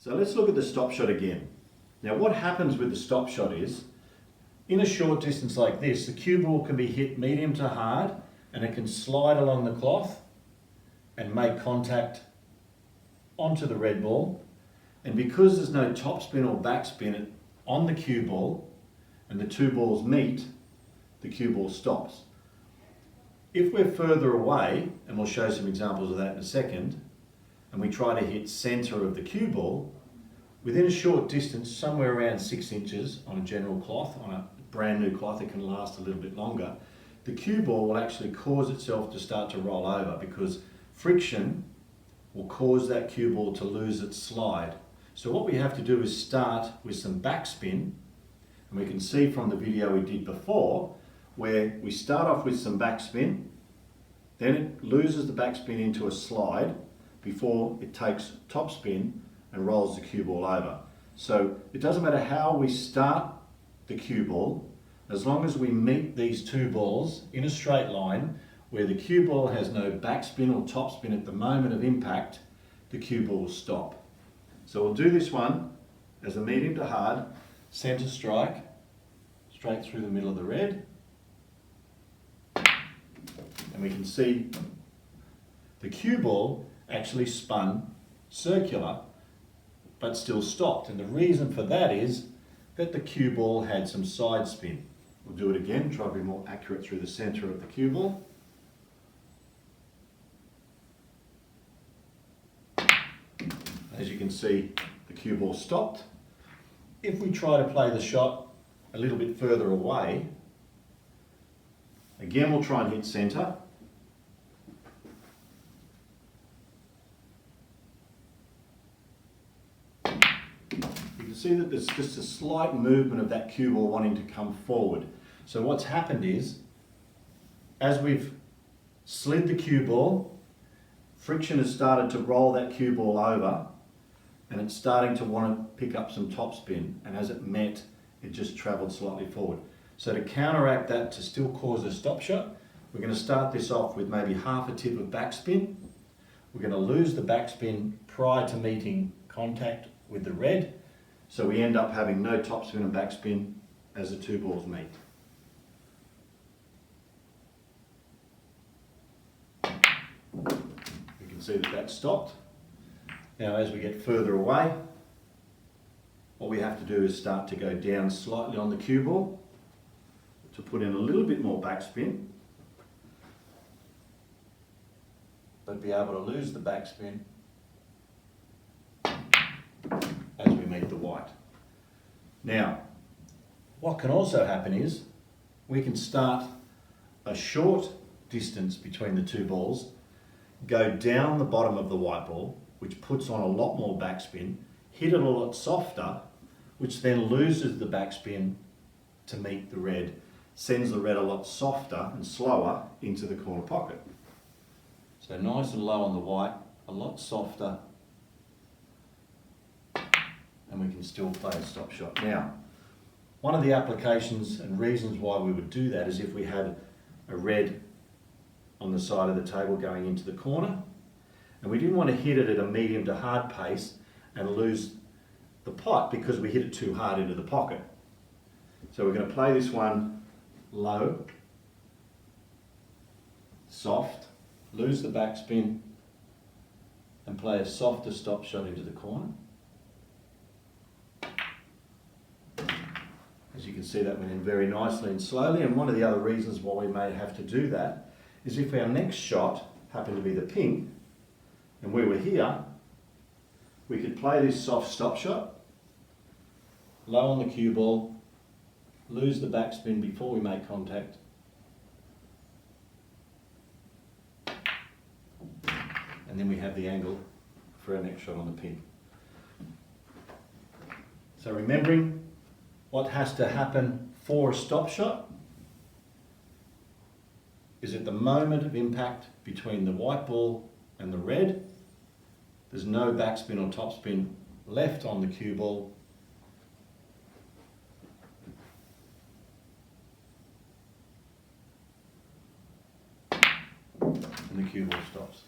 So let's look at the stop shot again. Now what happens with the stop shot is, in a short distance like this, the cue ball can be hit medium to hard and it can slide along the cloth and make contact onto the red ball. And because there's no topspin or backspin on the cue ball and the two balls meet, the cue ball stops. If we're further away, and we'll show some examples of that in a second, and we try to hit centre of the cue ball, within a short distance, somewhere around 6 inches on a general cloth, on a brand new cloth that can last a little bit longer, the cue ball will actually cause itself to start to roll over because friction will cause that cue ball to lose its slide. So what we have to do is start with some backspin, and we can see from the video we did before where we start off with some backspin, then it loses the backspin into a slide before it takes topspin and rolls the cue ball over. So it doesn't matter how we start the cue ball, as long as we meet these two balls in a straight line where the cue ball has no backspin or topspin at the moment of impact, the cue ball will stop. So we'll do this one as a medium to hard, centre strike, straight through the middle of the red. And we can see the cue ball actually spun circular but still stopped. And the reason for that is that the cue ball had some side spin. We'll do it again, try to be more accurate through the centre of the cue ball. As you can see, the cue ball stopped. If we try to play the shot a little bit further away, again we'll try and hit centre. You can see that there's just a slight movement of that cue ball wanting to come forward. So what's happened is, as we've slid the cue ball, friction has started to roll that cue ball over, and it's starting to want to pick up some topspin, and as it met, it just travelled slightly forward. So to counteract that, to still cause a stop shot, we're going to start this off with maybe half a tip of backspin. We're going to lose the backspin prior to meeting contact with the red, so we end up having no topspin and backspin as the two balls meet. You can see that that's stopped. Now as we get further away, what we have to do is start to go down slightly on the cue ball to put in a little bit more backspin, but be able to lose the backspin as we meet the white. Now, what can also happen is we can start a short distance between the two balls, go down the bottom of the white ball, which puts on a lot more backspin, hit it a lot softer, which then loses the backspin to meet the red, sends the red a lot softer and slower into the corner pocket. So nice and low on the white, a lot softer, and we can still play a stop shot. Now, one of the applications and reasons why we would do that is if we had a red on the side of the table going into the corner, and we didn't want to hit it at a medium to hard pace and lose the pot because we hit it too hard into the pocket. So we're going to play this one low, soft, lose the backspin, and play a softer stop shot into the corner. As you can see, that went in very nicely and slowly, and one of the other reasons why we may have to do that is if our next shot happened to be the pink, and we were here, we could play this soft stop shot, low on the cue ball, lose the backspin before we make contact, and then we have the angle for our next shot on the pink. So remembering what has to happen for a stop shot is at the moment of impact between the white ball and the red, there's no backspin or topspin left on the cue ball. And the cue ball stops.